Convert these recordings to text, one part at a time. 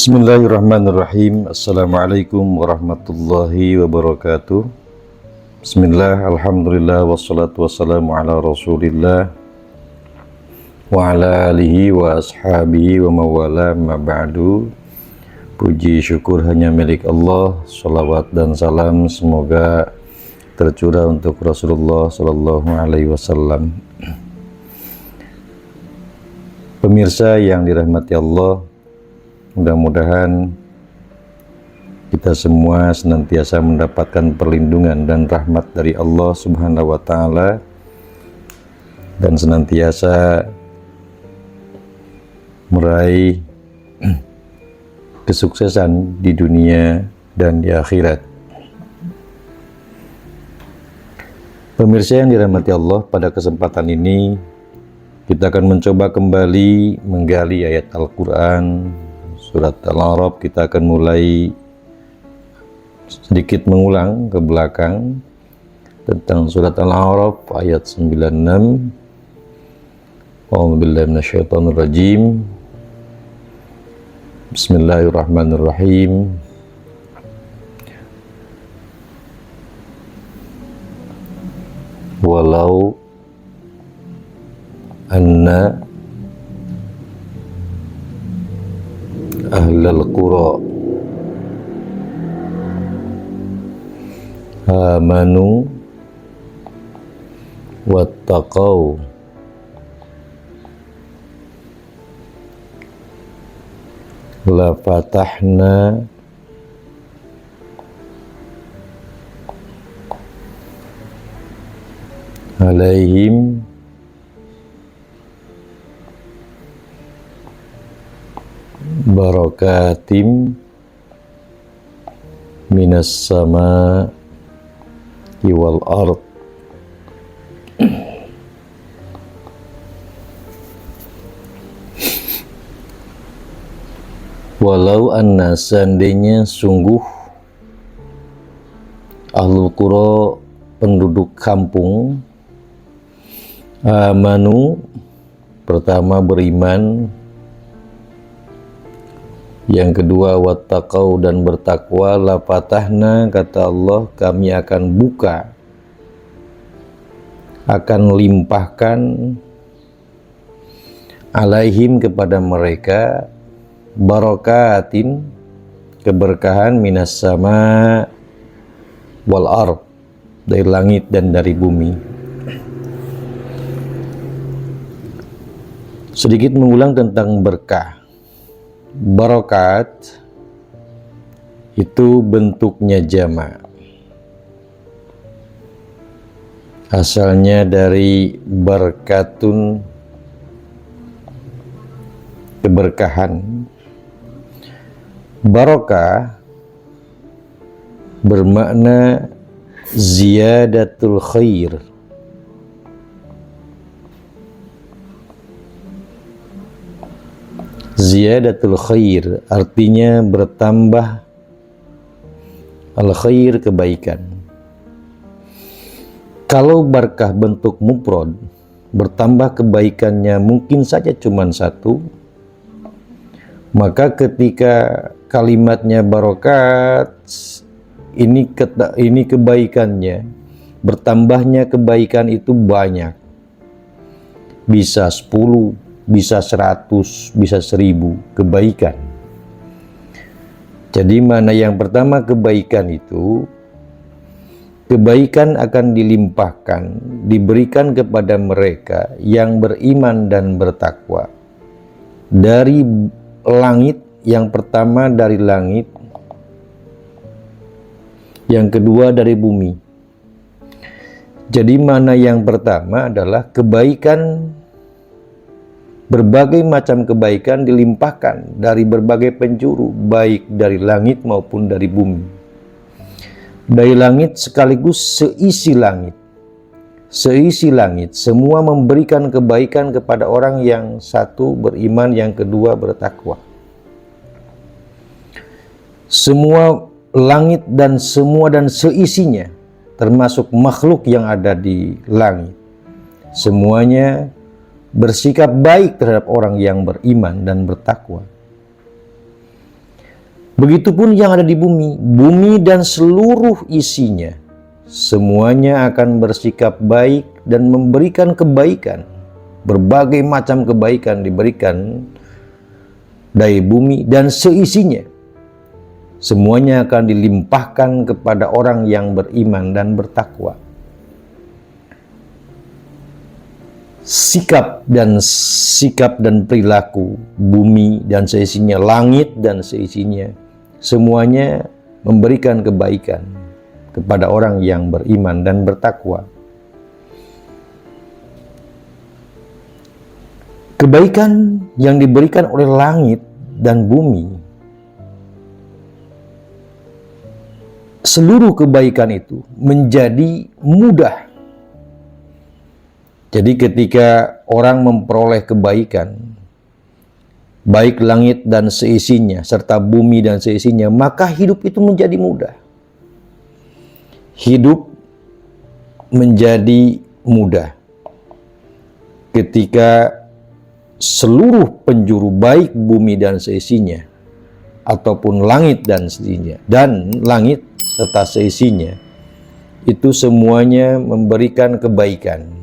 Bismillahirrahmanirrahim. Assalamualaikum warahmatullahi wabarakatuh. Bismillah, alhamdulillah, wassalatu wassalamu ala rasulillah wa ala alihi wa ashabihi wa mawala ma ba'du. Puji syukur hanya milik Allah. Salawat dan salam semoga tercurah untuk Rasulullah sallallahu alaihi wasallam. Pemirsa yang dirahmati Allah, mudah-mudahan kita semua senantiasa mendapatkan perlindungan dan rahmat dari Allah Subhanahu wa Ta'ala, dan senantiasa meraih kesuksesan di dunia dan di akhirat. Pemirsa yang dirahmati Allah, pada kesempatan ini kita akan mencoba kembali menggali ayat Al-Quran Surat Al-A'raf. Kita akan mulai sedikit mengulang ke belakang tentang Surat Al-A'raf ayat 96. A'udzubillahi minasyaitonir rajim. Bismillahirrahmanirrahim. Walau anna ahlal qura amanu wattaqau la fatahna alaihim barakatim minas sama wal ard. Walau anna, seandainya sungguh, ahlul qura, penduduk kampung, amanu, pertama beriman, yang kedua wattaqau, dan bertakwa, la fatahna, kata Allah, kami akan buka, akan limpahkan, alaihim, kepada mereka, barakatin, keberkahan, minas sama wal ard, dari langit dan dari bumi. Sedikit mengulang tentang berkah. Barakat itu bentuknya jamak, asalnya dari barakatun, keberkahan. Barakah bermakna ziyadatul khair, ziyadatul khair artinya bertambah al-khair, kebaikan. Kalau barakah bentuk mufrad, bertambah kebaikannya mungkin saja cuma satu, maka ketika kalimatnya barakat, ini kebaikannya, bertambahnya kebaikan itu banyak, bisa 10, bisa 100, bisa 1000 kebaikan. Jadi mana yang pertama kebaikan itu, kebaikan akan dilimpahkan, diberikan kepada mereka yang beriman dan bertakwa dari langit. Yang pertama dari langit, yang kedua dari bumi. Jadi mana yang pertama adalah kebaikan, berbagai macam kebaikan dilimpahkan dari berbagai penjuru, baik dari langit maupun dari bumi. Dari langit sekaligus seisi langit. Seisi langit, semua memberikan kebaikan kepada orang yang satu beriman, yang kedua bertakwa. Semua langit dan semua dan seisinya, termasuk makhluk yang ada di langit, semuanya bersikap baik terhadap orang yang beriman dan bertakwa. Begitupun yang ada di bumi, bumi dan seluruh isinya, semuanya akan bersikap baik dan memberikan kebaikan. Berbagai macam kebaikan diberikan dari bumi dan seisinya. Semuanya akan dilimpahkan kepada orang yang beriman dan bertakwa. Sikap dan perilaku bumi dan seisinya, langit dan seisinya, semuanya memberikan kebaikan kepada orang yang beriman dan bertakwa. Kebaikan yang diberikan oleh langit dan bumi, seluruh kebaikan itu menjadi mudah. Jadi ketika orang memperoleh kebaikan, baik langit dan seisinya, serta bumi dan seisinya, maka hidup itu menjadi mudah. Hidup menjadi mudah ketika seluruh penjuru, baik bumi dan seisinya, ataupun langit dan seisinya, dan langit serta seisinya, itu semuanya memberikan kebaikan.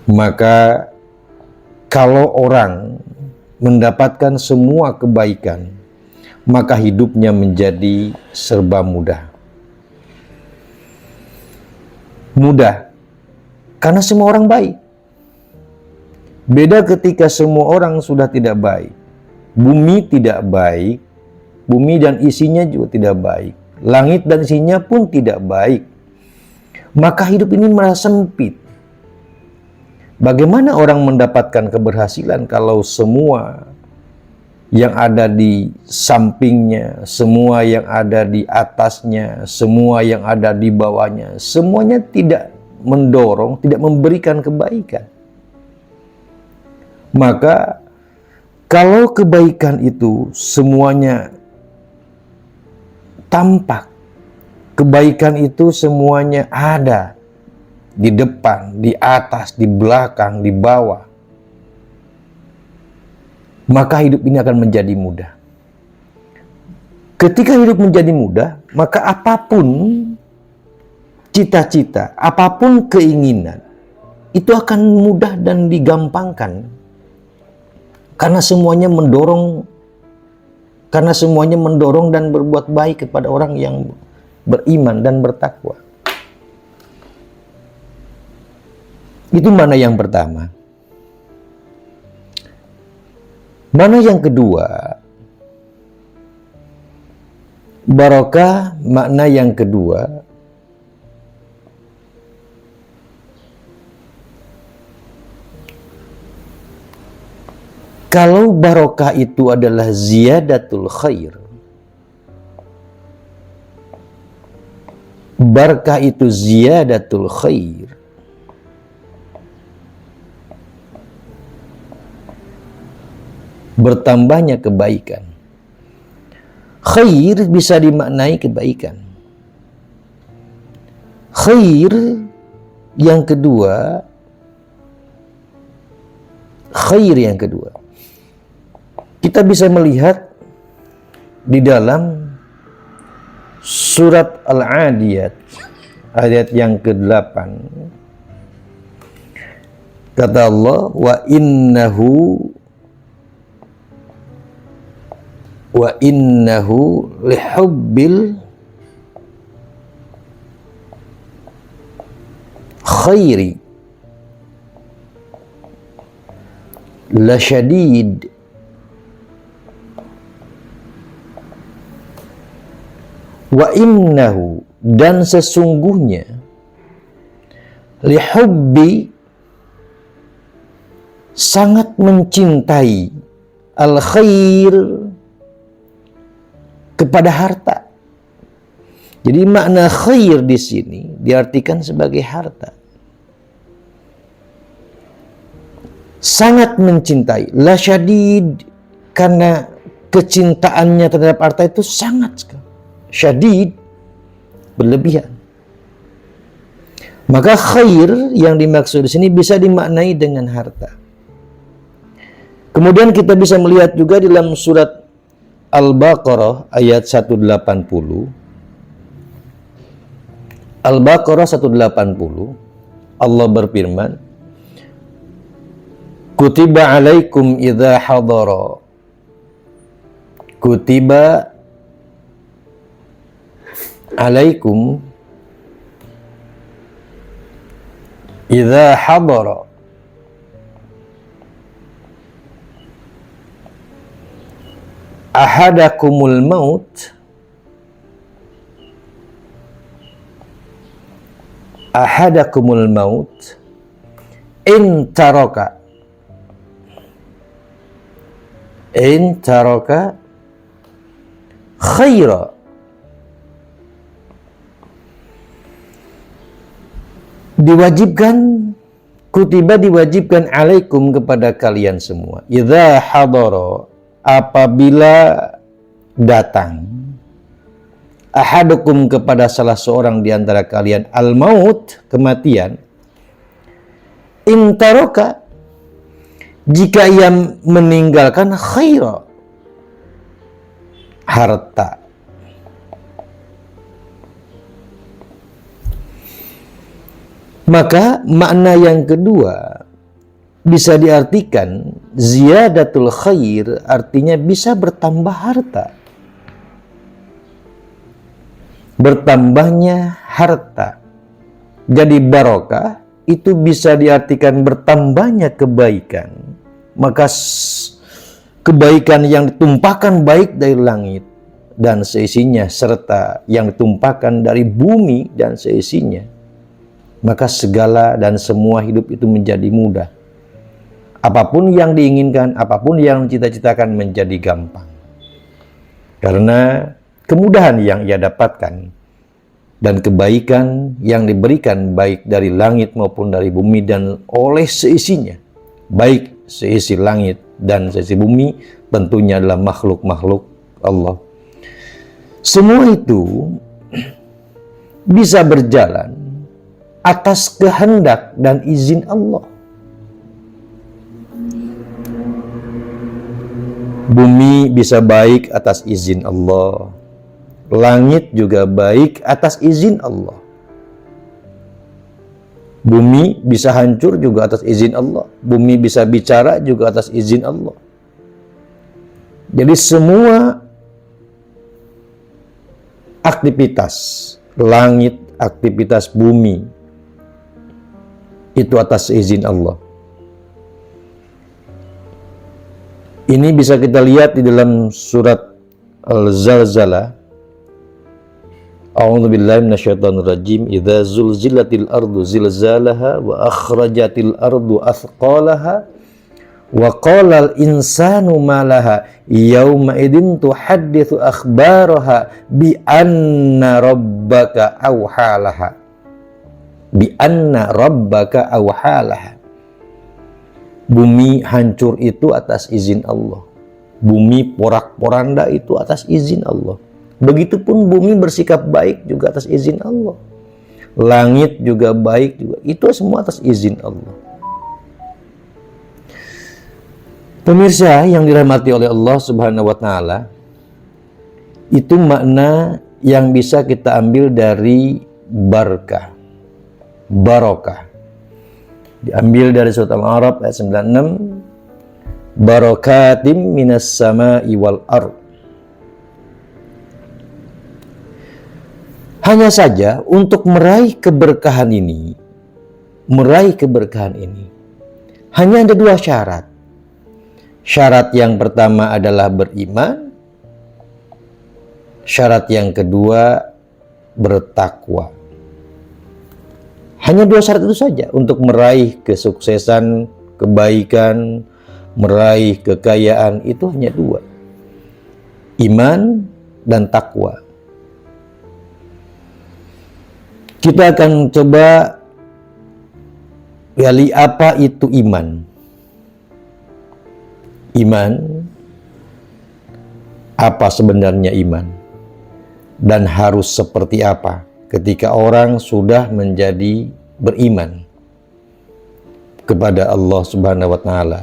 Maka kalau orang mendapatkan semua kebaikan, maka hidupnya menjadi serba mudah. Mudah karena semua orang baik. Beda ketika semua orang sudah tidak baik. Bumi tidak baik, bumi dan isinya juga tidak baik. Langit dan isinya pun tidak baik. Maka hidup ini merasa sempit. Bagaimana orang mendapatkan keberhasilan kalau semua yang ada di sampingnya, semua yang ada di atasnya, semua yang ada di bawahnya, semuanya tidak mendorong, tidak memberikan kebaikan? Maka kalau kebaikan itu semuanya tampak, kebaikan itu semuanya ada di depan, di atas, di belakang, di bawah, maka hidup ini akan menjadi mudah. Ketika hidup menjadi mudah, maka apapun cita-cita, apapun keinginan, itu akan mudah dan digampangkan. Karena semuanya mendorong dan berbuat baik kepada orang yang beriman dan bertakwa. Itu mana yang pertama. Mana yang kedua? Barokah, makna yang kedua, kalau barokah itu adalah ziyadatul khair, barakah itu ziyadatul khair, bertambahnya kebaikan. Khair bisa dimaknai kebaikan. Khair yang kedua, kita bisa melihat di dalam surat Al-Adiyat ayat yang ke-8. Kata Allah, wa innahu lihubbil khairi lasyadid. Wa innahu, dan sesungguhnya, lihubbi, sangat mencintai, al-khair, kepada harta. Jadi makna khair di sini diartikan sebagai harta. Sangat mencintai, la syadid, karena kecintaannya terhadap harta itu sangat sekali. Syadid, berlebihan. Maka khair yang dimaksud di sini bisa dimaknai dengan harta. Kemudian kita bisa melihat juga dalam surat Al-Baqarah ayat 180. Al-Baqarah 180, Allah berfirman, Kutiba alaikum idza hadara. Kutiba alaikum idza hadara ahadakumul maut in taraka khaira. Diwajibkan alaikum kepada kalian semua, idza hadara, apabila datang, ahadukum, kepada salah seorang di antara kalian, al-maut, kematian, intaroka, jika ia meninggalkan khaira, harta. Maka makna yang kedua bisa diartikan ziyadatul khair, artinya bisa bertambah harta. Bertambahnya harta. Jadi barokah itu bisa diartikan bertambahnya kebaikan. Maka kebaikan yang ditumpahkan baik dari langit dan seisinya, serta yang ditumpahkan dari bumi dan seisinya, maka segala dan semua hidup itu menjadi mudah. Apapun yang diinginkan, apapun yang cita-citakan menjadi gampang. Karena kemudahan yang ia dapatkan dan kebaikan yang diberikan baik dari langit maupun dari bumi dan oleh seisinya, baik seisi langit dan seisi bumi, tentunya adalah makhluk-makhluk Allah. Semua itu bisa berjalan atas kehendak dan izin Allah. Bumi bisa baik atas izin Allah. Langit juga baik atas izin Allah. Bumi bisa hancur juga atas izin Allah. Bumi bisa bicara juga atas izin Allah. Jadi semua aktivitas langit, aktivitas bumi, itu atas izin Allah. Ini bisa kita lihat di dalam surat Al-Zalzalah. A'udzu billahi minasyaitonir rajim. Idza zulzilatil ardu zilzalaha wa akhrajatil ardu athqalaha wa qala al-insanu ma laha yauma idzin tuhadditsu akhbaraha bi anna rabbaka awhalaha. Bi anna rabbaka awhalaha. Bumi hancur itu atas izin Allah. Bumi porak-poranda itu atas izin Allah. Begitupun bumi bersikap baik juga atas izin Allah. Langit juga baik juga. Itu semua atas izin Allah. Pemirsa yang dirahmati oleh Allah Subhanahu wa taala, itu makna yang bisa kita ambil dari barakah. Barokah diambil dari surat Al-A'raf ayat 96, barakatim minas sama'i wal ard. Hanya saja untuk meraih keberkahan ini, hanya ada dua syarat. Syarat yang pertama adalah beriman, syarat yang kedua bertakwa. Hanya dua syarat itu saja untuk meraih kesuksesan, kebaikan, meraih kekayaan, itu hanya dua. Iman dan takwa. Kita akan coba gali apa itu iman. Iman, apa sebenarnya iman? Dan harus seperti apa ketika orang sudah menjadi beriman kepada Allah Subhanahu wa taala.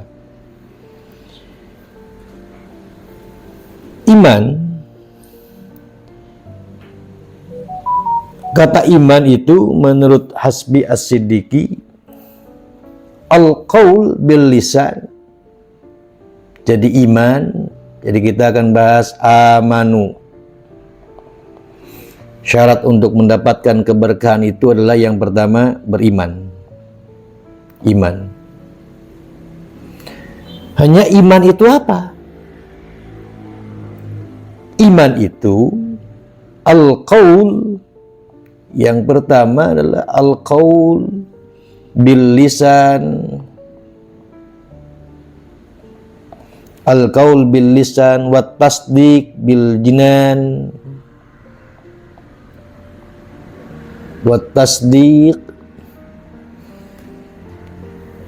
Iman, kata iman itu menurut Hasbi As-Siddiqi al-qaul bil lisan. Jadi iman, jadi kita akan bahas amanu. Syarat untuk mendapatkan keberkahan itu adalah yang pertama beriman. Iman. Hanya iman itu apa? Iman itu al-qaul. Yang pertama adalah al-qaul bil lisan. Al-qaul bil lisan wa tasdiq bil jinan. Wa tasdiq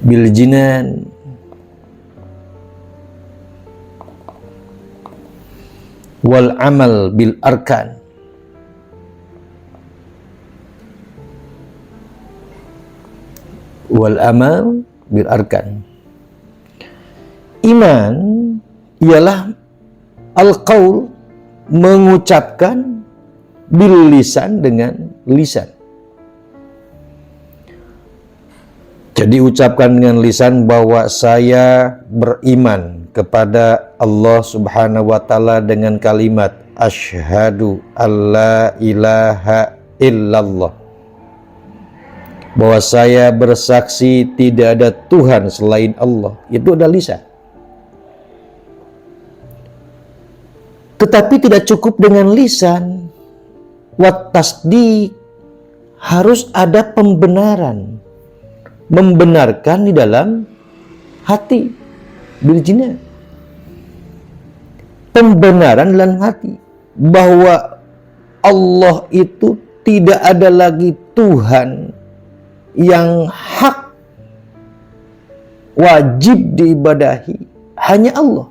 bil jinan. Wal amal bil arkan. Wal amal bil arkan. Iman ialah al-qaul, mengucapkan, bil lisan, dengan lisan. Jadi ucapkan dengan lisan bahwa saya beriman kepada Allah Subhanahu wa Ta'ala dengan kalimat asyhadu alla ilaha illallah, bahwa saya bersaksi tidak ada Tuhan selain Allah. Itu adalah lisan. Tetapi tidak cukup dengan lisan. Wat tasdiq, harus ada pembenaran, membenarkan di dalam hati, bil jinan. Pembenaran dalam hati bahwa Allah itu tidak ada lagi Tuhan yang hak wajib diibadahi, hanya Allah,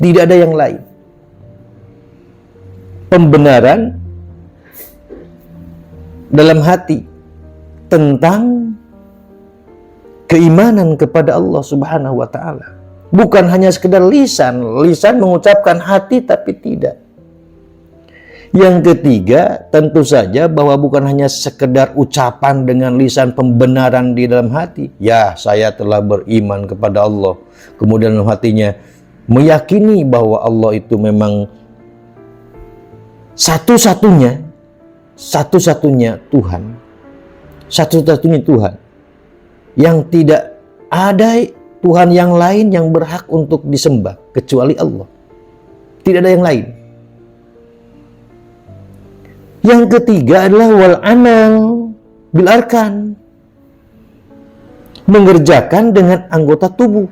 tidak ada yang lain. Pembenaran dalam hati tentang keimanan kepada Allah Subhanahu wa Ta'ala. Bukan hanya sekedar lisan mengucapkan, hati tapi tidak. Yang ketiga, tentu saja bahwa bukan hanya sekedar ucapan dengan lisan, pembenaran di dalam hati. Ya, saya telah beriman kepada Allah. Kemudian dalam hatinya meyakini bahwa Allah itu memang satu-satunya Tuhan. Satu-satunya Tuhan. Yang tidak ada Tuhan yang lain yang berhak untuk disembah kecuali Allah. Tidak ada yang lain. Yang ketiga adalah wal amal bil arkan, mengerjakan dengan anggota tubuh.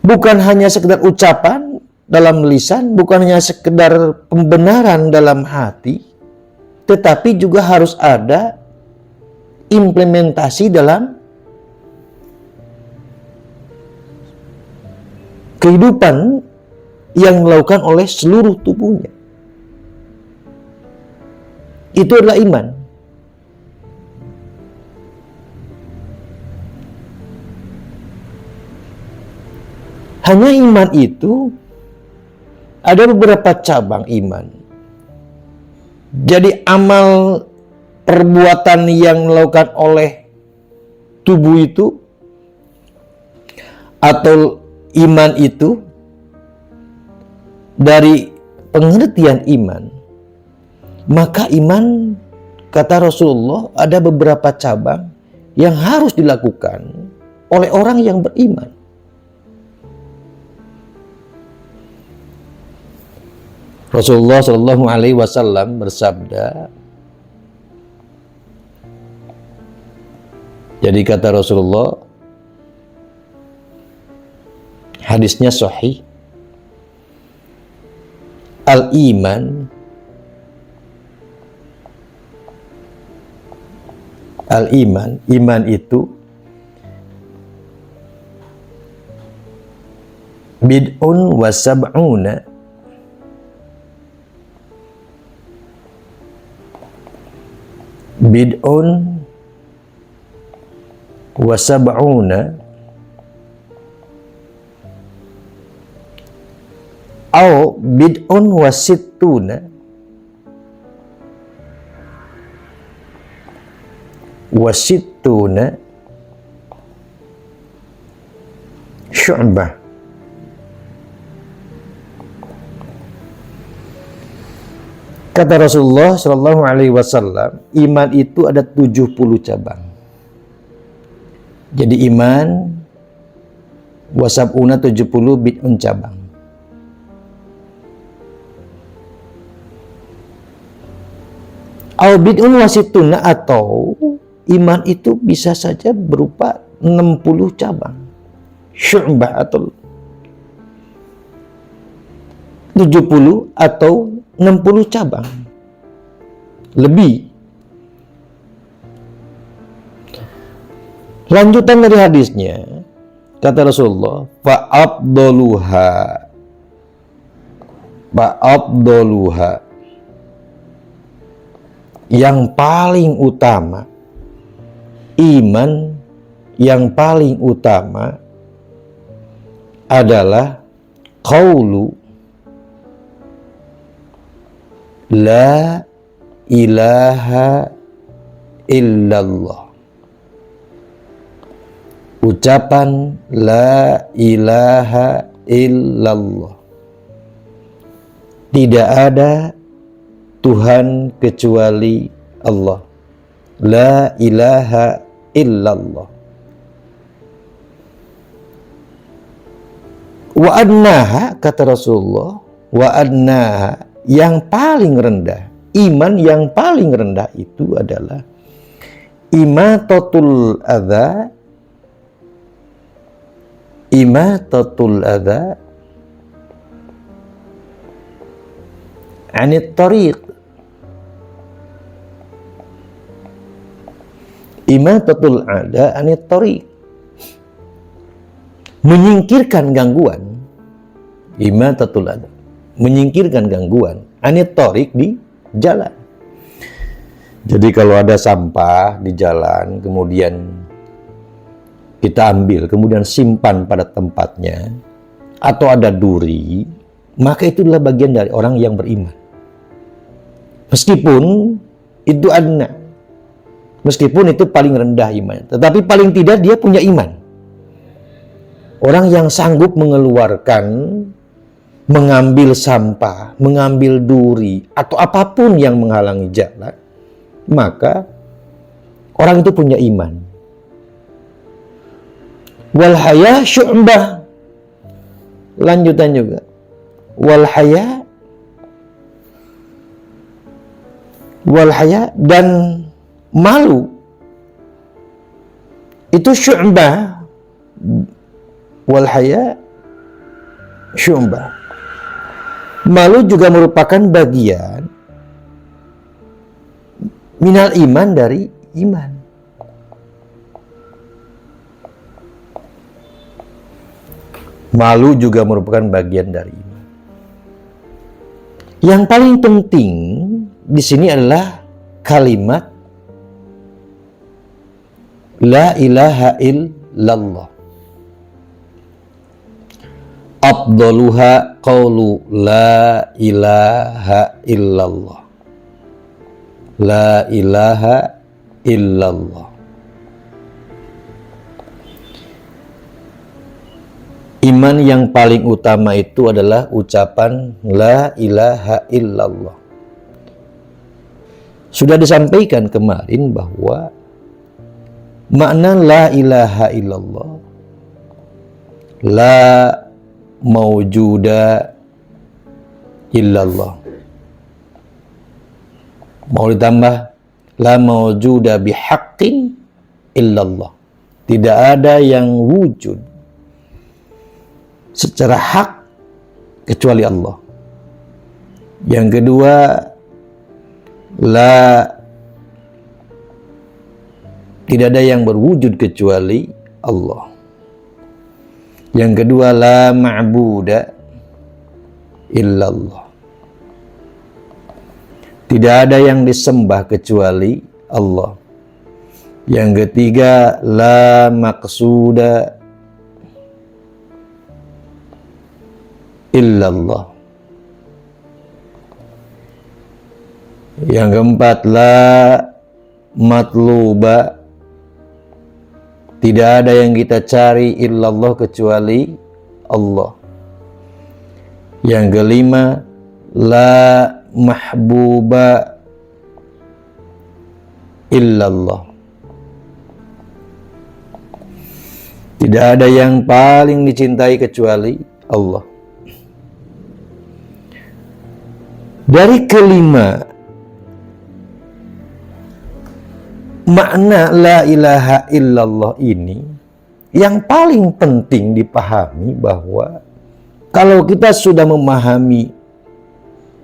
Bukan hanya sekedar ucapan dalam lisan, bukan hanya sekedar pembenaran dalam hati, tetapi juga harus ada implementasi dalam kehidupan yang dilakukan oleh seluruh tubuhnya. Itu adalah iman. Hanya iman itu ada beberapa cabang iman. Jadi amal perbuatan yang dilakukan oleh tubuh itu atau iman itu, dari pengertian iman, maka iman, kata Rasulullah, ada beberapa cabang yang harus dilakukan oleh orang yang beriman. Rasulullah Shallallahu Alaihi Wasallam bersabda, jadi kata Rasulullah, hadisnya sahih, al-iman iman itu bid'un wa sab'una au bid'un wa sittuna syu'bah. Kata Rasulullah Shallallahu Alaihi Wasallam, iman itu ada 70 cabang. Jadi iman wasabuna 70 bid'un cabang. Au bid'un wasituna, atau iman itu bisa saja berupa 60 cabang. Syu'bah atau 70 atau 60 cabang. Lebih. Lanjutan dari hadisnya, kata Rasulullah, fa'abdoluha, yang paling utama, iman yang paling utama adalah qaulu la ilaha illallah. Ucapan la ilaha illallah. Tidak ada Tuhan kecuali Allah. La ilaha illallah. Wa adnaha, kata Rasulullah, wa adnaha, yang paling rendah, iman yang paling rendah itu adalah imatatul adza anit tariq. Imatatul adza anit tariq, menyingkirkan gangguan. Imatatul adza, menyingkirkan gangguan anit tariq, di jalan. Jadi kalau ada sampah di jalan, kemudian kita ambil, kemudian simpan pada tempatnya, atau ada duri, maka itu adalah bagian dari orang yang beriman. Meskipun itu adna, meskipun itu paling rendah iman, tetapi paling tidak dia punya iman. Orang yang sanggup mengeluarkan, mengambil sampah, mengambil duri, atau apapun yang menghalangi jalan, maka orang itu punya iman. Wal haya syu'bah. Lanjutan juga. Wal haya dan malu itu syu'bah. Wal haya syu'bah. Malu juga merupakan bagian minal iman, dari iman. Malu juga merupakan bagian dari iman. Yang paling penting di sini adalah kalimat la ilaha illallah. Afdaluha qaulu la ilaha illallah. La ilaha illallah. Iman yang paling utama itu adalah ucapan la ilaha illallah. Sudah disampaikan kemarin bahwa makna la ilaha illallah, la maujuda illallah. Mau ditambah la maujuda bihaqqin illallah. Tidak ada yang wujud secara hak kecuali Allah. Yang kedua, tidak ada yang berwujud kecuali Allah. Yang kedua, la ma'buda illallah. Tidak ada yang disembah kecuali Allah. Yang ketiga, la maqsuda illallah. Yang keempat, la matluba, tidak ada yang kita cari illallah kecuali Allah. Yang kelima, la mahbuba illallah, tidak ada yang paling dicintai kecuali Allah. Dari kelima makna la ilaha illallah ini, yang paling penting dipahami bahwa kalau kita sudah memahami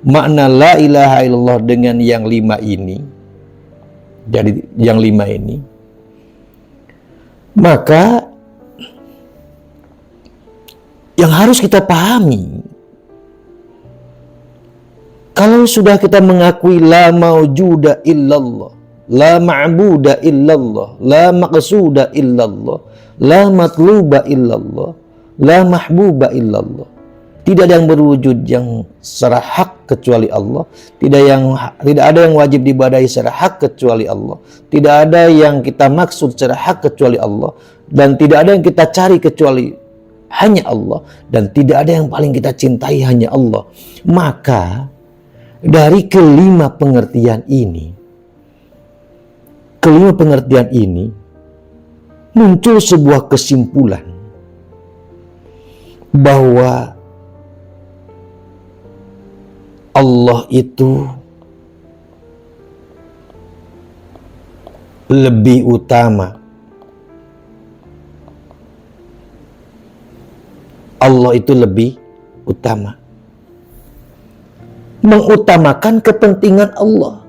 makna la ilaha illallah dengan yang lima ini, jadi yang lima ini, maka yang harus kita pahami, kalau sudah kita mengakui la maujuda illallah, la ma'buda illallah, la maqsuda illallah, la matluba illallah, la mahbuba illallah, tidak ada yang berwujud yang secara hak kecuali Allah, tidak ada yang wajib diibadahi secara hak kecuali Allah, tidak ada yang kita maksud secara hak kecuali Allah, dan tidak ada yang kita cari kecuali hanya Allah, dan tidak ada yang paling kita cintai hanya Allah. Maka dari kelima pengertian ini muncul sebuah kesimpulan bahwa Allah itu lebih utama. Allah itu lebih utama. Mengutamakan kepentingan Allah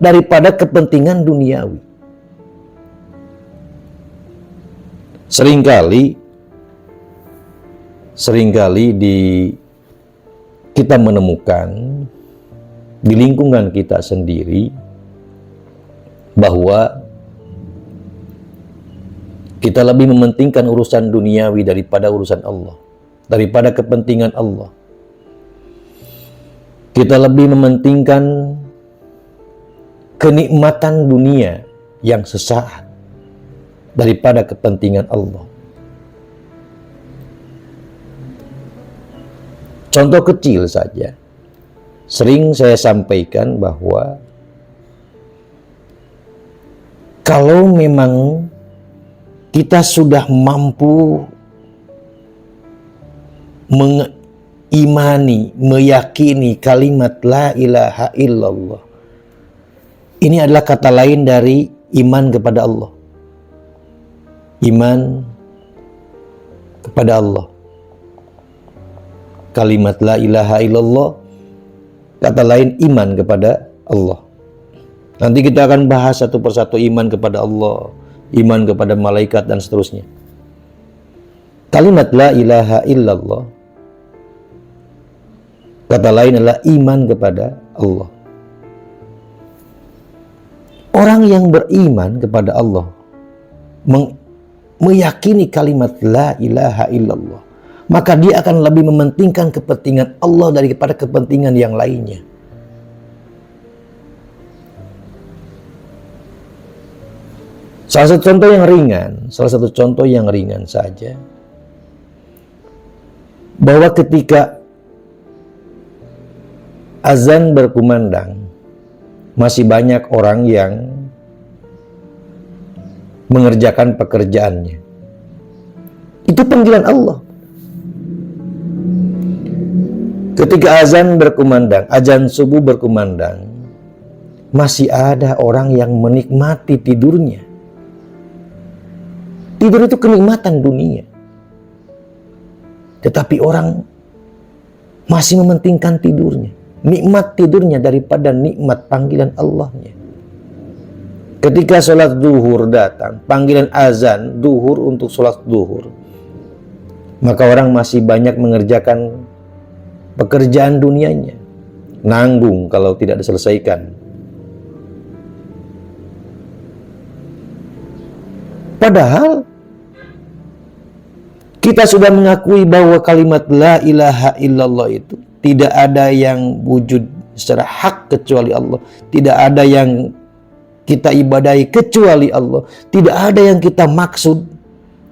daripada kepentingan duniawi. Seringkali kita menemukan di lingkungan kita sendiri bahwa kita lebih mementingkan urusan duniawi daripada urusan Allah, daripada kepentingan Allah. Kita lebih mementingkan kenikmatan dunia yang sesaat daripada kepentingan Allah. Contoh kecil saja, sering saya sampaikan bahwa kalau memang kita sudah mampu mengimani, meyakini kalimat la ilaha illallah, ini adalah kata lain dari iman kepada Allah. Iman kepada Allah. Kalimat la ilaha illallah, kata lain iman kepada Allah. Nanti kita akan bahas satu persatu iman kepada Allah, iman kepada malaikat, dan seterusnya. Kalimat la ilaha illallah, kata lain adalah iman kepada Allah. Orang yang beriman kepada Allah, meyakini kalimat la ilaha illallah, maka dia akan lebih mementingkan kepentingan Allah daripada kepentingan yang lainnya. Salah satu contoh yang ringan saja, bahwa ketika azan berkumandang, masih banyak orang yang mengerjakan pekerjaannya. Itu panggilan Allah. Ketika azan berkumandang, azan subuh berkumandang, masih ada orang yang menikmati tidurnya. Tidur itu kenikmatan dunia. Tetapi orang masih mementingkan tidurnya, nikmat tidurnya daripada nikmat panggilan Allahnya. Ketika sholat zuhur datang, panggilan azan zuhur untuk sholat zuhur, maka orang masih banyak mengerjakan pekerjaan dunianya, nanggung kalau tidak diselesaikan. Padahal kita sudah mengakui bahwa kalimat la ilaha illallah itu tidak ada yang wujud secara hak kecuali Allah. Tidak ada yang kita ibadahi kecuali Allah. Tidak ada yang kita maksud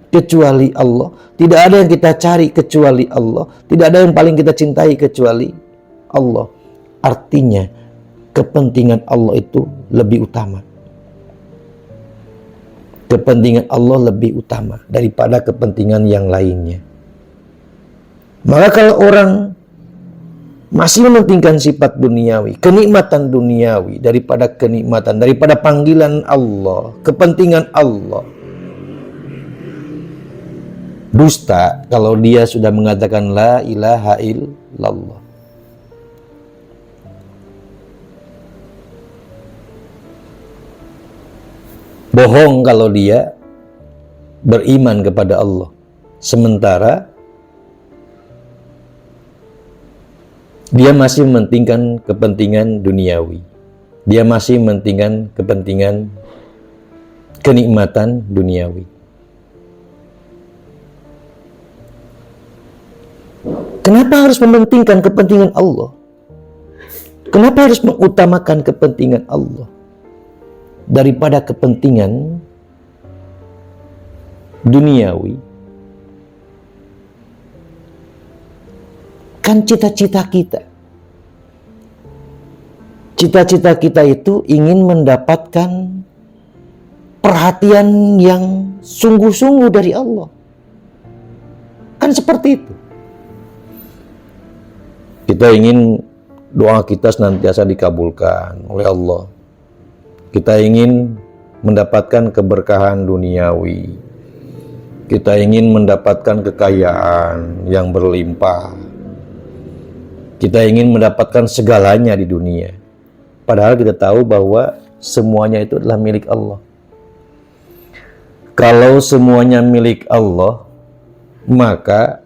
kecuali Allah. Tidak ada yang kita cari kecuali Allah. Tidak ada yang paling kita cintai kecuali Allah. Artinya kepentingan Allah itu lebih utama. Kepentingan Allah lebih utama daripada kepentingan yang lainnya. Maka kalau orang masih mementingkan sifat duniawi, kenikmatan duniawi daripada kenikmatan, daripada panggilan Allah, kepentingan Allah, dusta kalau dia sudah mengatakan la ilaha illallah. Bohong kalau dia beriman kepada Allah, sementara dia masih mementingkan kepentingan duniawi. Dia masih mementingkan kepentingan kenikmatan duniawi. Kenapa harus mementingkan kepentingan Allah? Kenapa harus mengutamakan kepentingan Allah daripada kepentingan duniawi? Kan cita-cita kita itu ingin mendapatkan perhatian yang sungguh-sungguh dari Allah. Kan seperti itu. Kita ingin doa kita senantiasa dikabulkan oleh Allah. Kita ingin mendapatkan keberkahan duniawi. Kita ingin mendapatkan kekayaan yang berlimpah. Kita ingin mendapatkan segalanya di dunia. Padahal kita tahu bahwa semuanya itu adalah milik Allah. Kalau semuanya milik Allah, maka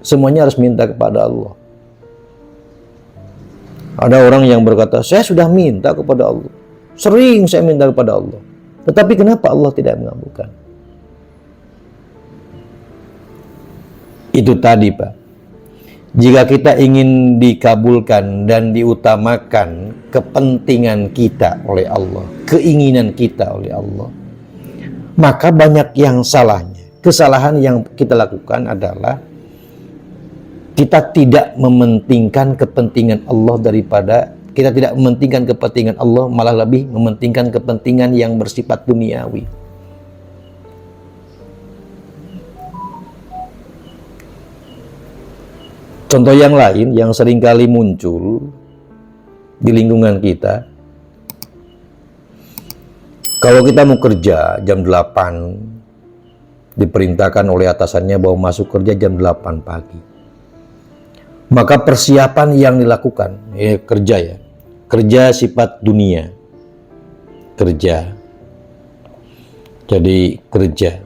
semuanya harus minta kepada Allah. Ada orang yang berkata, saya sudah minta kepada Allah. Sering saya minta kepada Allah. Tetapi kenapa Allah tidak mengabulkan? Itu tadi, Pak. Jika kita ingin dikabulkan dan diutamakan kepentingan kita oleh Allah, keinginan kita oleh Allah, maka banyak yang salahnya. Kesalahan yang kita lakukan adalah kita tidak mementingkan kepentingan Allah daripada, kita tidak mementingkan kepentingan Allah, malah lebih mementingkan kepentingan yang bersifat duniawi. Contoh yang lain yang seringkali muncul di lingkungan kita, kalau kita mau kerja jam 8, diperintahkan oleh atasannya bahwa masuk kerja jam 8 pagi. Maka persiapan yang dilakukan, kerja sifat dunia, kerja. Jadi kerja.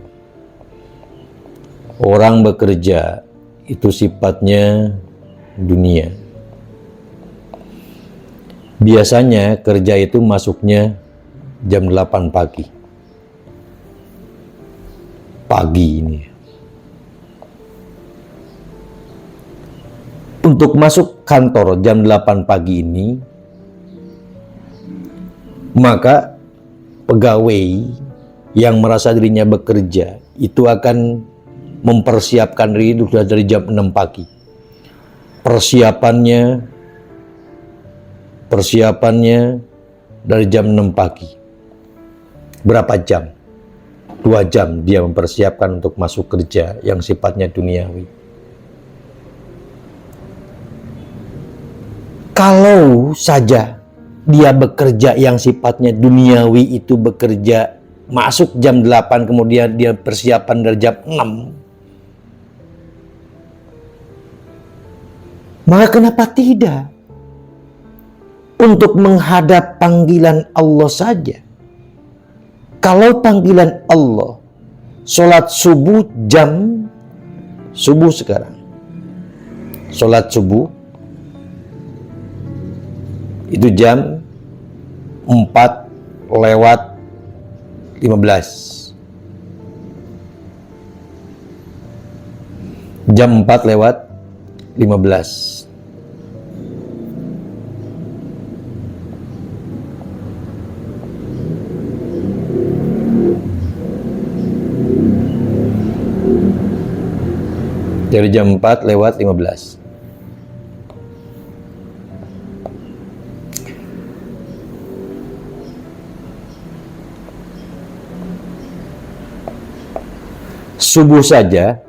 Orang bekerja itu sifatnya dunia. Biasanya kerja itu masuknya jam 8 pagi. Pagi ini. Untuk masuk kantor jam 8 pagi ini, maka pegawai yang merasa dirinya bekerja itu akan mempersiapkan diri sudah dari jam 6 pagi. Persiapannya dari jam 6 pagi. Berapa jam? 2 jam dia mempersiapkan untuk masuk kerja yang sifatnya duniawi. Kalau saja dia bekerja yang sifatnya duniawi itu bekerja masuk jam 8 kemudian dia persiapan dari jam 6. Maka kenapa tidak? Untuk menghadap panggilan Allah saja. Kalau panggilan Allah, sholat subuh jam subuh sekarang. Sholat subuh itu jam 4:15. Jam 4:15. Dari jam 4 lewat 15. Subuh saja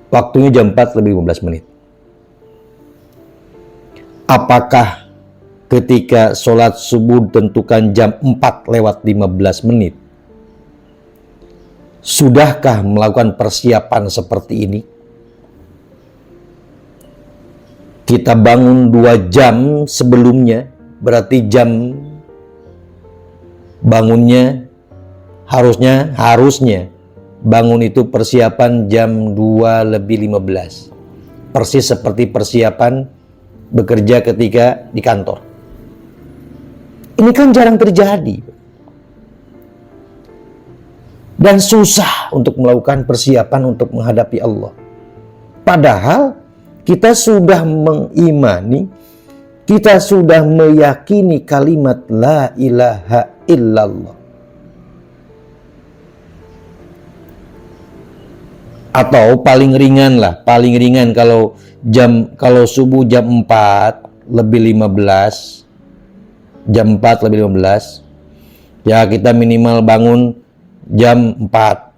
waktunya jam 4 lebih 15 menit. Apakah ketika sholat subuh tentukan jam 4 lewat 15 menit, sudahkah melakukan persiapan seperti ini? Kita bangun 2 jam sebelumnya, berarti jam bangunnya harusnya bangun itu persiapan jam 2 lebih 15. Persis seperti persiapan bekerja ketika di kantor. Ini kan jarang terjadi. Dan susah untuk melakukan persiapan untuk menghadapi Allah. Padahal kita sudah mengimani, kita sudah meyakini kalimat la ilaha illallah. Atau paling ringan kalau subuh jam 4 lebih 15, jam 4 lebih 15, ya kita minimal bangun jam 4.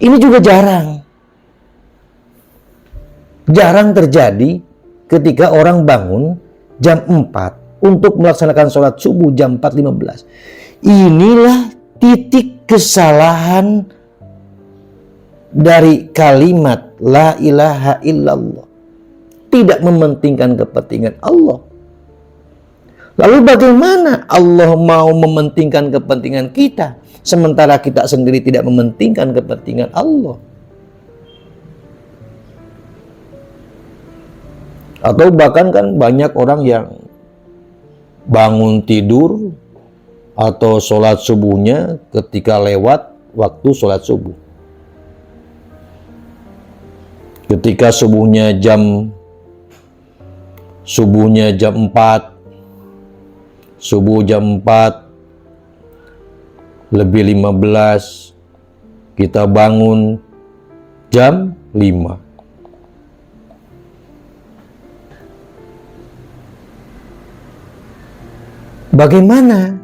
Ini juga jarang terjadi ketika orang bangun jam 4 untuk melaksanakan sholat subuh jam 4.15. Inilah titik kesalahan dari kalimat la ilaha illallah. Tidak mementingkan kepentingan Allah. Lalu bagaimana Allah mau mementingkan kepentingan kita, sementara kita sendiri tidak mementingkan kepentingan Allah? Atau bahkan kan banyak orang yang bangun tidur atau sholat subuhnya ketika lewat waktu sholat subuh. Ketika subuhnya jam 4, subuh jam 4 lebih 15, kita bangun jam 5. Bagaimana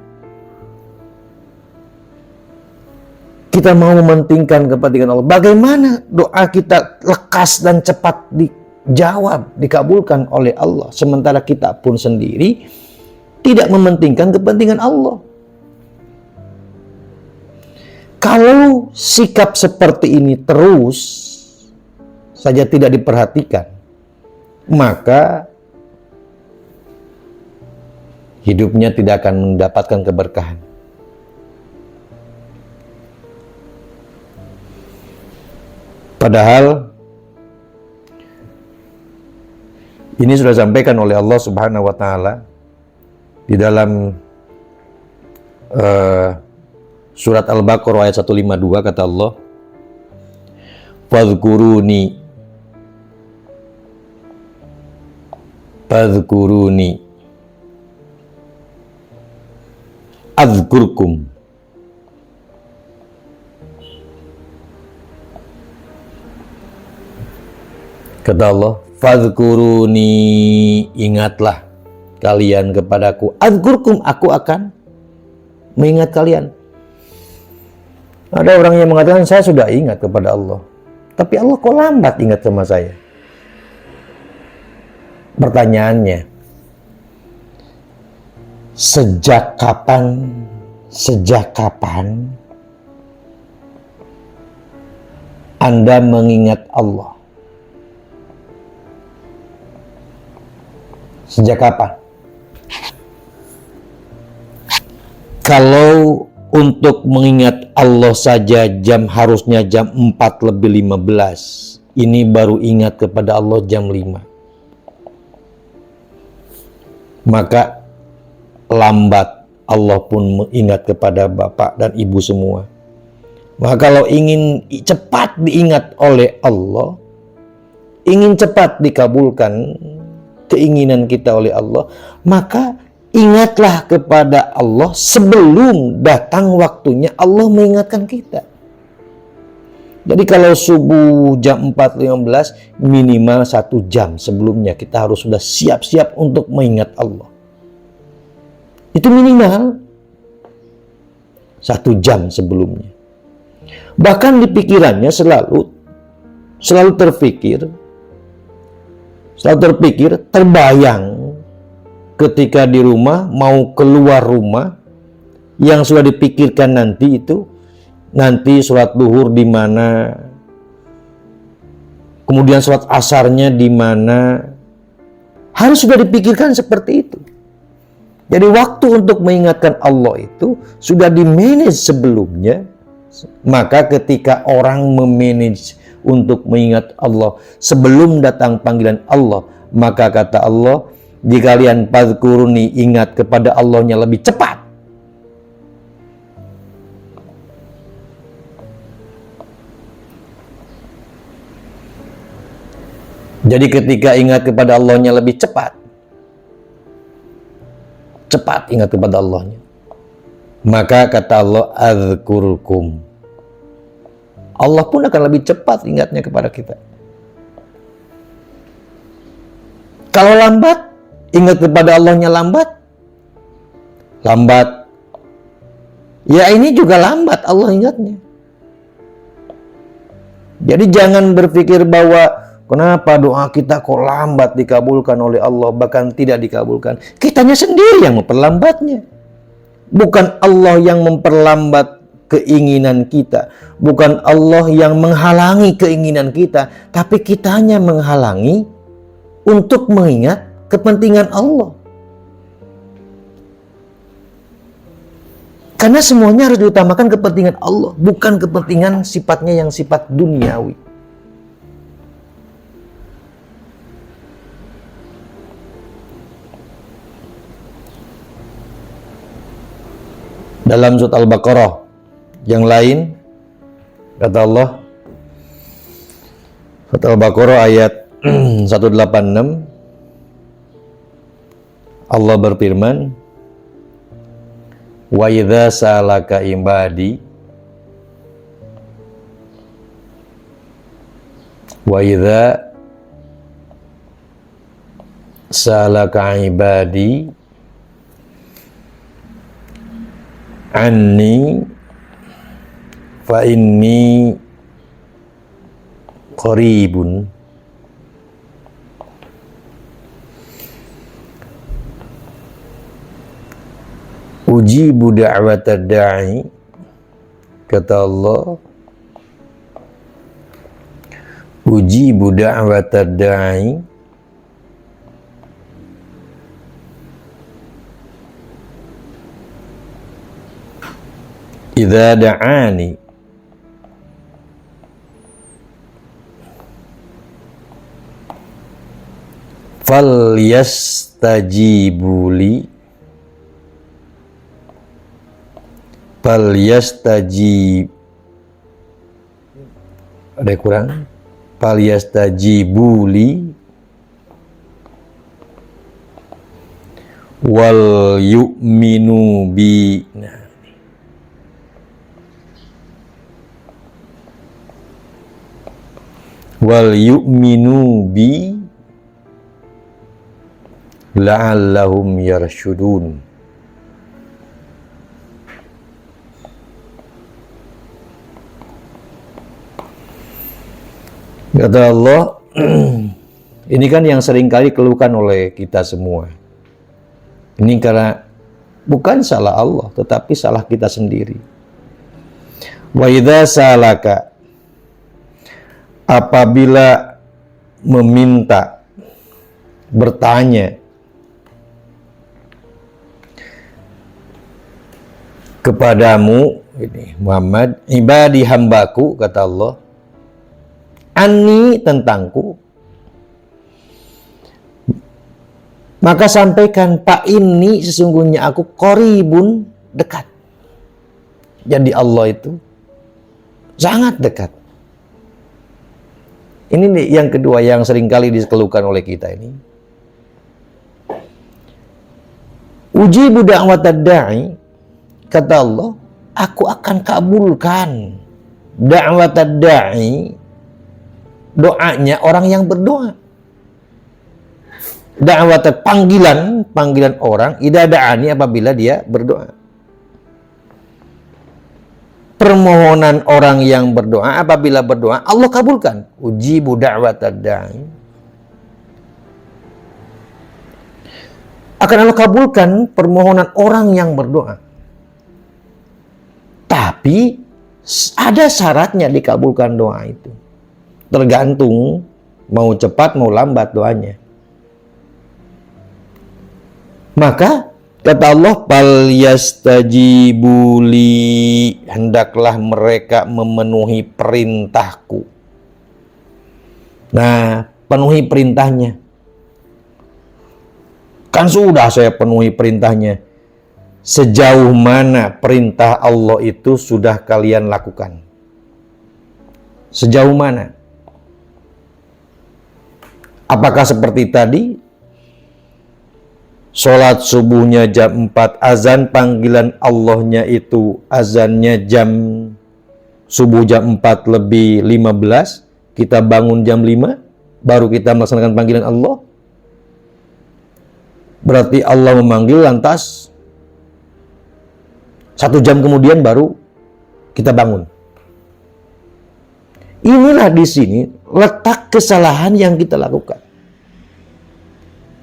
kita mau mementingkan kepentingan Allah? Bagaimana doa kita lekas dan cepat dijawab, dikabulkan oleh Allah, sementara kita pun sendiri tidak mementingkan kepentingan Allah? Kalau sikap seperti ini terus saja tidak diperhatikan, maka hidupnya tidak akan mendapatkan keberkahan. Padahal ini sudah disampaikan oleh Allah Subhanahu wa taala di dalam surat Al-Baqarah ayat 152, kata Allah, Fadhkuruni Adzkurkum. Kata Allah, Fadhkuruni, ingatlah kalian kepadaku. Adzkurkum, aku akan mengingat kalian. Ada orang yang mengatakan, saya sudah ingat kepada Allah, tapi Allah kok lambat ingat sama saya. Pertanyaannya, sejak kapan Anda mengingat Allah? Sejak kapan? Kalau untuk mengingat Allah saja harusnya jam 4 lebih 15. Ini baru ingat kepada Allah jam 5. Maka lambat Allah pun mengingat kepada Bapak dan Ibu semua. Maka kalau ingin cepat diingat oleh Allah, ingin cepat dikabulkan keinginan kita oleh Allah, maka ingatlah kepada Allah sebelum datang waktunya Allah mengingatkan kita. Jadi kalau subuh jam 4.15, minimal 1 jam sebelumnya kita harus sudah siap-siap untuk mengingat Allah. Itu minimal 1 jam sebelumnya. Bahkan di pikirannya selalu terbayang ketika di rumah, mau keluar rumah, yang sudah dipikirkan nanti itu, nanti sholat duhur di mana, kemudian sholat asarnya di mana, harus sudah dipikirkan seperti itu. Jadi waktu untuk mengingatkan Allah itu sudah di-manage sebelumnya. Maka ketika orang memanage untuk mengingat Allah sebelum datang panggilan Allah, maka kata Allah, jika kalian fadhkuruni, ingat kepada Allahnya lebih cepat. Jadi ketika ingat kepada Allahnya lebih cepat ingat kepada Allahnya, maka kata Allah, adzkurukum, Allah pun akan lebih cepat ingatnya kepada kita. Kalau lambat, ingat kepada Allahnya lambat, ya ini juga lambat Allah ingatnya. Jadi jangan berpikir bahwa kenapa doa kita kok lambat dikabulkan oleh Allah, bahkan tidak dikabulkan. Kitanya sendiri yang memperlambatnya. Bukan Allah yang memperlambat keinginan kita. Bukan Allah yang menghalangi keinginan kita. Tapi kitanya menghalangi untuk mengingat kepentingan Allah. Karena semuanya harus diutamakan kepentingan Allah. Bukan kepentingan sifatnya yang sifat duniawi. Dalam surat Al-Baqarah yang lain, kata Allah, surat Al-Baqarah ayat 186, Allah berfirman, wa idza sa'alaka ibadi, wa idza sa'alaka ibadi anni fa inni qaribun ujibu da'watad da'i, kata Allah, ujibu da'watad da'i idza da'ani falyastajibuli ada kurang, falyastajibuli wal yu'minu bi, wal yu'minu bi la'allahum yarshudun. Kata Allah, ini kan yang seringkali keluhkan oleh kita semua. Ini karena bukan salah Allah, tetapi salah kita sendiri. Wa idza salaka, apabila meminta, bertanya kepadamu, ini Muhammad, ibadi hambaku, kata Allah, anni, tentangku, maka sampaikan, pak ini sesungguhnya aku qaribun, dekat. Jadi Allah itu sangat dekat. Ini nih yang kedua yang seringkali dikeluhkan oleh kita ini. Ujibu da'watad da'i, kata Allah, aku akan kabulkan Da'watad da'i, doanya orang yang berdoa. Da'watad, panggilan orang, idza da'ani, apabila dia berdoa. Permohonan orang yang berdoa, apabila berdoa Allah kabulkan. Ujibu da'watad da'i. Akan Allah kabulkan permohonan orang yang berdoa. Tapi ada syaratnya dikabulkan doa itu. Tergantung mau cepat mau lambat doanya. Maka kata Allah, fal yastajibuli, hendaklah mereka memenuhi perintahku. Nah, penuhi perintahnya. Kan sudah saya penuhi perintahnya. Sejauh mana perintah Allah itu sudah kalian lakukan? Sejauh mana? Apakah seperti tadi? Sholat subuhnya jam 4, azan panggilan Allahnya itu azannya jam subuh jam 4 lebih 15, kita bangun jam 5, baru kita melaksanakan panggilan Allah. Berarti Allah memanggil lantas 1 jam kemudian baru kita bangun. Inilah di sini letak kesalahan yang kita lakukan.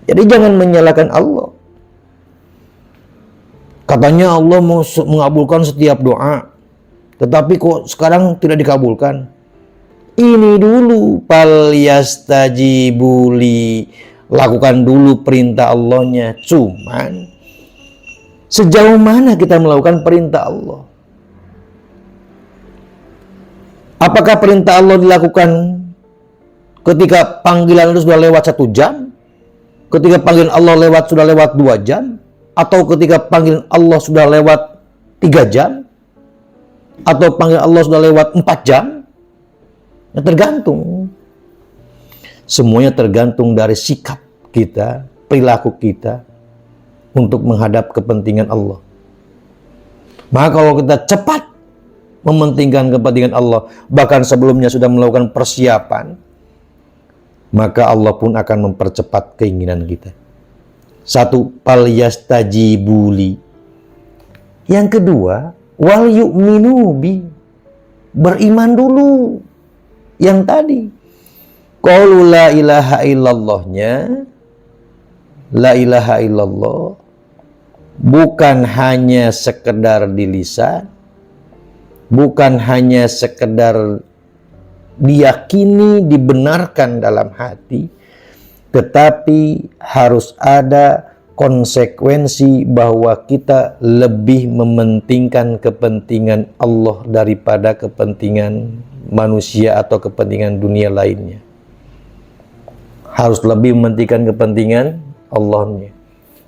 Jadi jangan menyalahkan Allah. Katanya Allah mau mengabulkan setiap doa, tetapi kok sekarang tidak dikabulkan. Ini dulu, fal yastajibuli, lakukan dulu perintah Allahnya. Cuman sejauh mana kita melakukan perintah Allah? Apakah perintah Allah dilakukan ketika panggilan itu sudah lewat 1 jam? Ketika panggilan Allah sudah lewat 2 jam? Atau ketika panggilan Allah sudah lewat 3 jam? Atau panggilan Allah sudah lewat 4 jam? Ya, tergantung. Semuanya tergantung dari sikap kita, perilaku kita untuk menghadap kepentingan Allah. Maka kalau kita cepat mementingkan kepentingan Allah, bahkan sebelumnya sudah melakukan persiapan, maka Allah pun akan mempercepat keinginan kita. 1, fal yastajibuli. Yang kedua, wal yu'minu bi, beriman dulu. Yang tadi qaulu la ilaha illallahnya, la ilaha illallah bukan hanya sekedar di lisan, bukan hanya sekedar diyakini, dibenarkan dalam hati, tetapi harus ada konsekuensi bahwa kita lebih mementingkan kepentingan Allah daripada kepentingan manusia atau kepentingan dunia lainnya. Harus lebih mementingkan kepentingan Allahnya.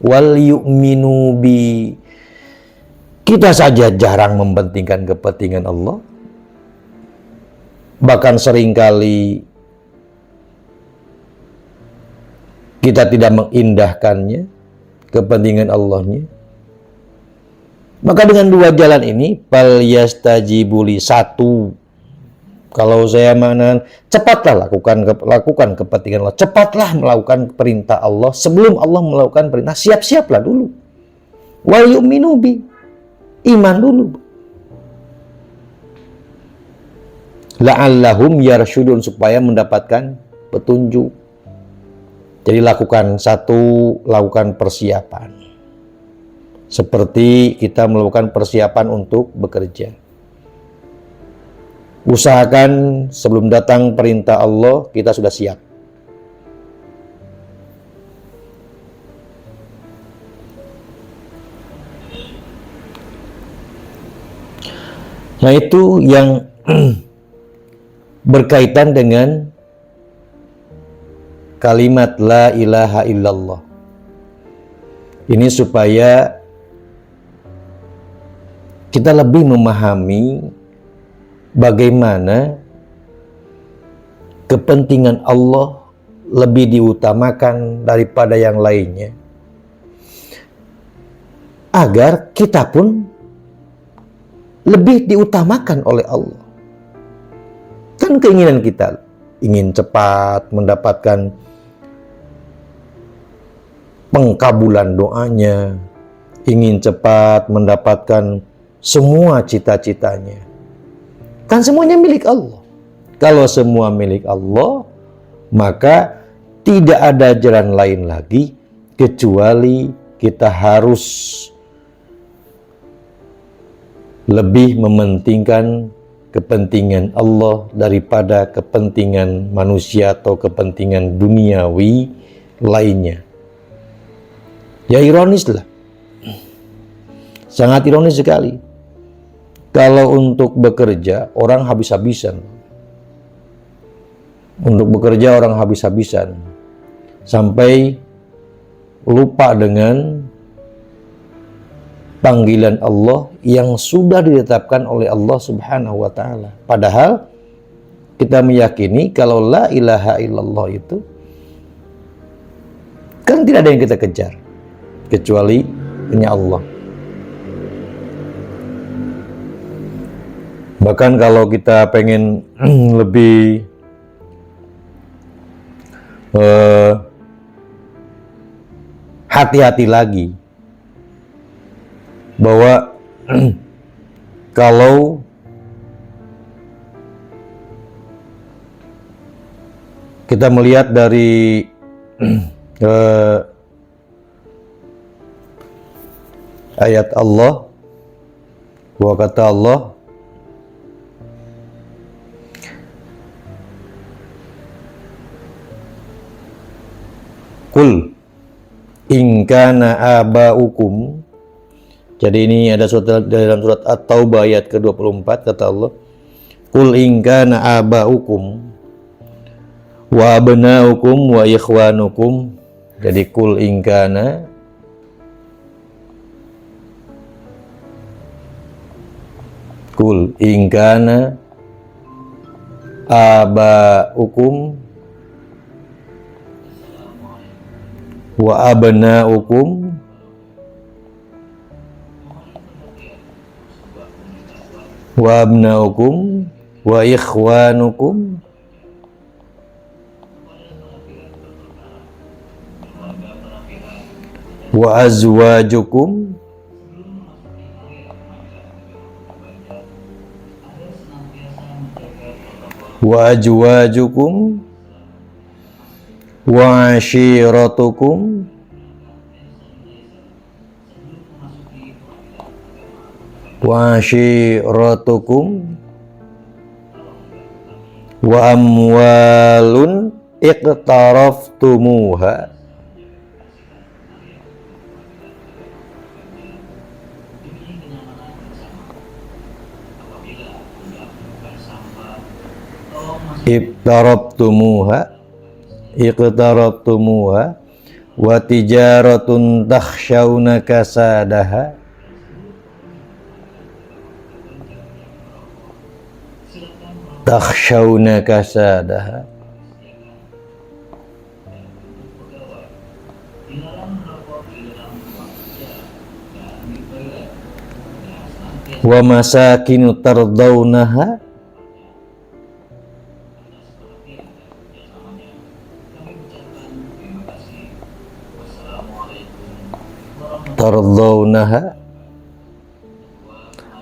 Wal yu'minu bi, kita saja jarang mementingkan kepentingan Allah. Bahkan seringkali kita tidak mengindahkannya, kepentingan Allahnya. Maka dengan 2 jalan ini, fal yastajibuli. 1, kalau saya mana, cepatlah lakukan kepentingan Allah. Cepatlah melakukan perintah Allah. Sebelum Allah melakukan perintah, siap-siaplah dulu. Wal yu'minu bi, iman dulu. La'allahum yarsyudun, supaya mendapatkan petunjuk. Jadi lakukan 1, lakukan persiapan. Seperti kita melakukan persiapan untuk bekerja. Usahakan sebelum datang perintah Allah, kita sudah siap. Nah, itu yang berkaitan dengan kalimat la ilaha illallah. Ini supaya kita lebih memahami bagaimana kepentingan Allah lebih diutamakan daripada yang lainnya, agar kita pun lebih diutamakan oleh Allah. Bukan keinginan kita ingin cepat mendapatkan pengkabulan doanya, ingin cepat mendapatkan semua cita-citanya. Kan semuanya milik Allah. Kalau semua milik Allah, maka tidak ada jalan lain lagi kecuali kita harus lebih mementingkan kepentingan Allah daripada kepentingan manusia atau kepentingan duniawi lainnya. Ya ironis lah. Sangat ironis sekali. Kalau untuk bekerja, orang habis-habisan. Untuk bekerja, orang habis-habisan. Sampai lupa dengan panggilan Allah yang sudah ditetapkan oleh Allah Subhanahu wa Ta'ala. Padahal kita meyakini kalau la ilaha illallah itu kan tidak ada yang kita kejar kecuali hanya Allah. Bahkan kalau kita pengen lebih hati-hati lagi, bahwa kalau kita melihat dari ayat Allah, bahwa kata Allah, Qul in kana aba'ukum. Jadi ini ada dalam surat At-Taubah ayat ke-24, kata Allah, Qul in kana aba'ukum wa abna'ukum wa ikhwanukum. Jadi qul in kana, qul in kana aba'ukum wa abna'ukum wa abna'ukum wa ikhwanukum wa azwajukum wa azwajukum wa ashiratukum wa ashiratukum wa amwalun iqtaraftumuha iqtaraftumuha wa tijaratun takhshawna kasadaha wa masakinu tardawnaha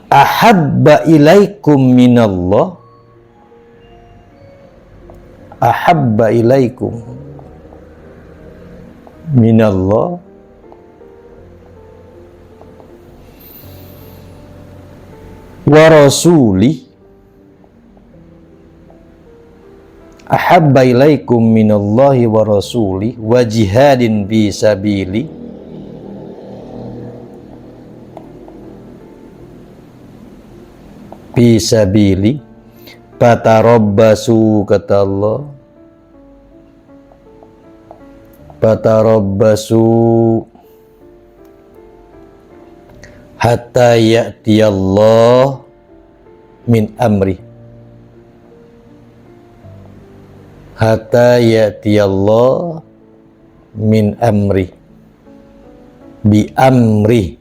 ahabba ilaikum minallah, ahabba ilaikum minallah wa rasulih, ahabba ilaikum minallahi wa rasulih wa jihadin fi sabili fatarabbasu, kata Allah, fatarabbasu hatta ya'tiyallah min amri, hatta ya'tiyallah min amri, bi amri.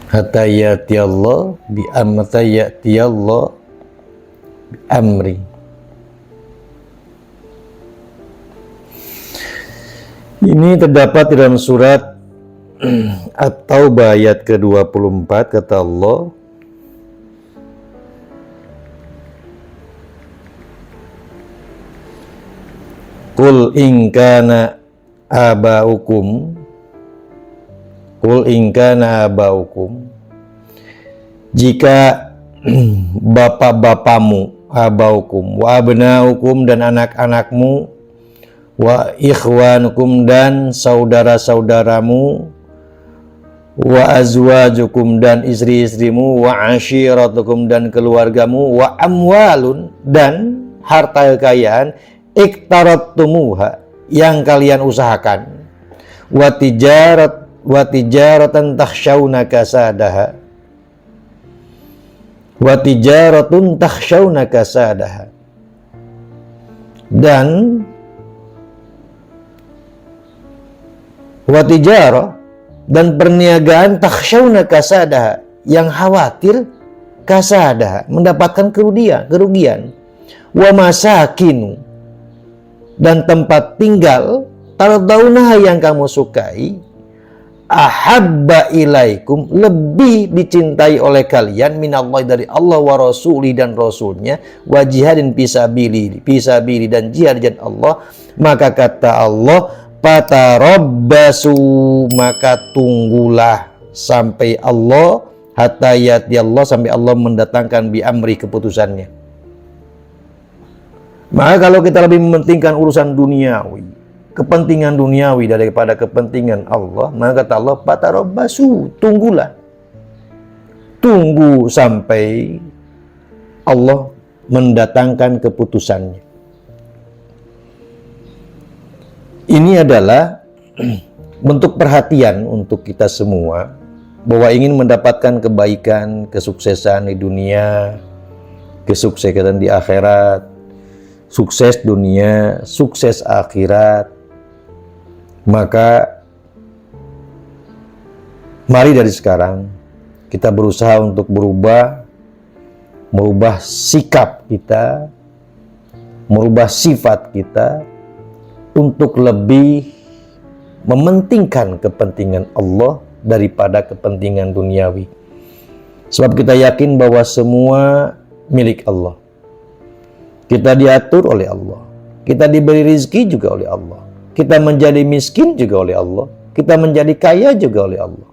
hatta ya'tiyallah bi amri. Ini terdapat dalam surat At-Taubah ayat ke-24, kata Allah, Qul in kana abaukum jika bapak-bapamu, abaukum, wa abnaukum dan anak-anakmu, wa ikhwanukum dan saudara-saudaramu, wa azwajukum dan istri-istrimu, wa ashiratukum dan keluargamu, wa amwalun dan harta kekayaan, iktarattumuha yang kalian usahakan, wa tijaratan takhshawna kasadaha, dan dan perniagaan takhshawna kasadaha yang khawatir kasadaha mendapatkan kerugian, wa masakinu dan tempat tinggal tardaunaha yang kamu sukai, ahabba ilaikum lebih dicintai oleh kalian, minallahi dari Allah, wa rasuli dan rasulnya, wa jihadin fisabili dan jihad jalan Allah, maka kata Allah, fatarabbasu maka tunggulah sampai Allah, hatta yati Allah sampai Allah mendatangkan bi amri keputusannya. Maka kalau kita lebih mementingkan urusan duniawi, kepentingan duniawi daripada kepentingan Allah, maka kata Allah, fatarabbasu tunggulah, tunggu sampai Allah mendatangkan keputusannya. Ini adalah bentuk perhatian untuk kita semua bahwa ingin mendapatkan kebaikan, kesuksesan di dunia, kesuksesan di akhirat, sukses dunia, sukses akhirat, maka mari dari sekarang kita berusaha untuk merubah sikap kita, merubah sifat kita untuk lebih mementingkan kepentingan Allah daripada kepentingan duniawi. Sebab kita yakin bahwa semua milik Allah. Kita diatur oleh Allah. Kita diberi rezeki juga oleh Allah. Kita menjadi miskin juga oleh Allah. Kita menjadi kaya juga oleh Allah.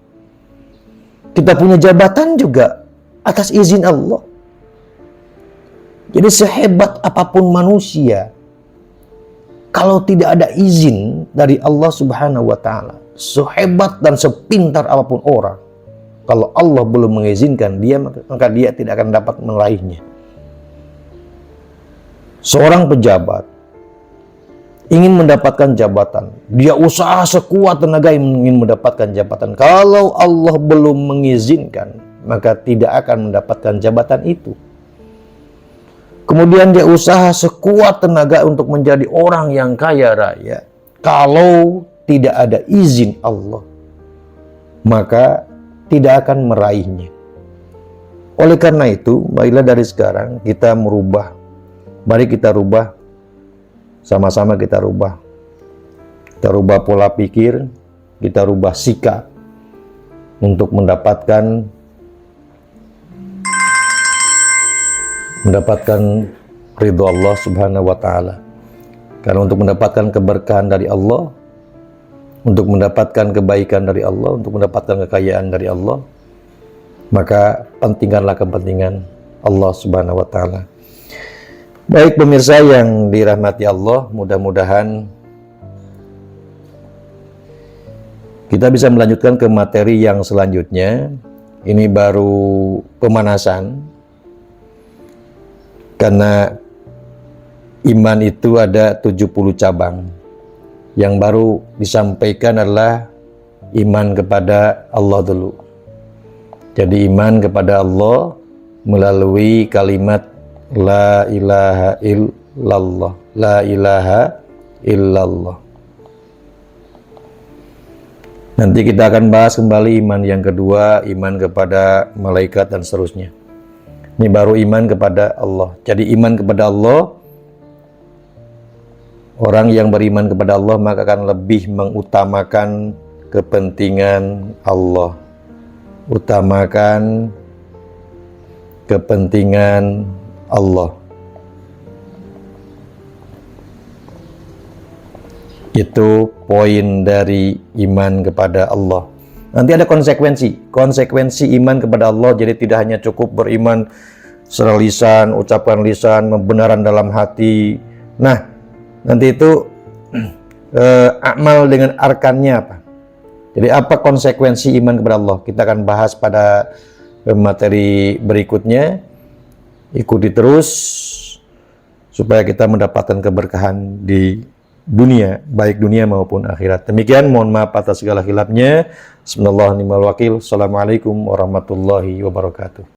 Kita punya jabatan juga atas izin Allah. Jadi sehebat apapun manusia, kalau tidak ada izin dari Allah Subhanahu wa Ta'ala, sehebat dan sepintar apapun orang, kalau Allah belum mengizinkan dia, maka dia tidak akan dapat meraihnya. Seorang pejabat ingin mendapatkan jabatan, dia usaha sekuat tenaga ingin mendapatkan jabatan. Kalau Allah belum mengizinkan, maka tidak akan mendapatkan jabatan itu. Kemudian dia usaha sekuat tenaga untuk menjadi orang yang kaya raya. Kalau tidak ada izin Allah, maka tidak akan meraihnya. Oleh karena itu, marilah dari sekarang kita merubah. Mari kita rubah, sama-sama kita rubah. Kita rubah pola pikir, kita rubah sikap untuk mendapatkan ridho Allah Subhanahu wa Ta'ala. Karena untuk mendapatkan keberkahan dari Allah, untuk mendapatkan kebaikan dari Allah, untuk mendapatkan kekayaan dari Allah, maka pentingkanlah kepentingan Allah Subhanahu wa Ta'ala. Baik pemirsa yang dirahmati Allah, mudah-mudahan kita bisa melanjutkan ke materi yang selanjutnya. Ini baru pemanasan, karena iman itu ada 70 cabang. Yang baru disampaikan adalah iman kepada Allah dulu. Jadi iman kepada Allah melalui kalimat La ilaha illallah, la ilaha illallah. Nanti kita akan bahas kembali iman yang kedua, iman kepada malaikat dan seterusnya. Ini baru iman kepada Allah. Jadi iman kepada Allah, orang yang beriman kepada Allah maka akan lebih mengutamakan kepentingan Allah. Utamakan kepentingan Allah. Itu poin dari iman kepada Allah. Nanti ada konsekuensi iman kepada Allah. Jadi tidak hanya cukup beriman secara lisan, ucapan lisan, pembenaran dalam hati. Nah, nanti itu amal dengan arkannya apa? Jadi apa konsekuensi iman kepada Allah? Kita akan bahas pada materi berikutnya. Ikuti terus supaya kita mendapatkan keberkahan di dunia, baik dunia maupun akhirat. Demikian, mohon maaf atas segala khilafnya. Bismillahirrahmanirrahim. Assalamualaikum warahmatullahi wabarakatuh.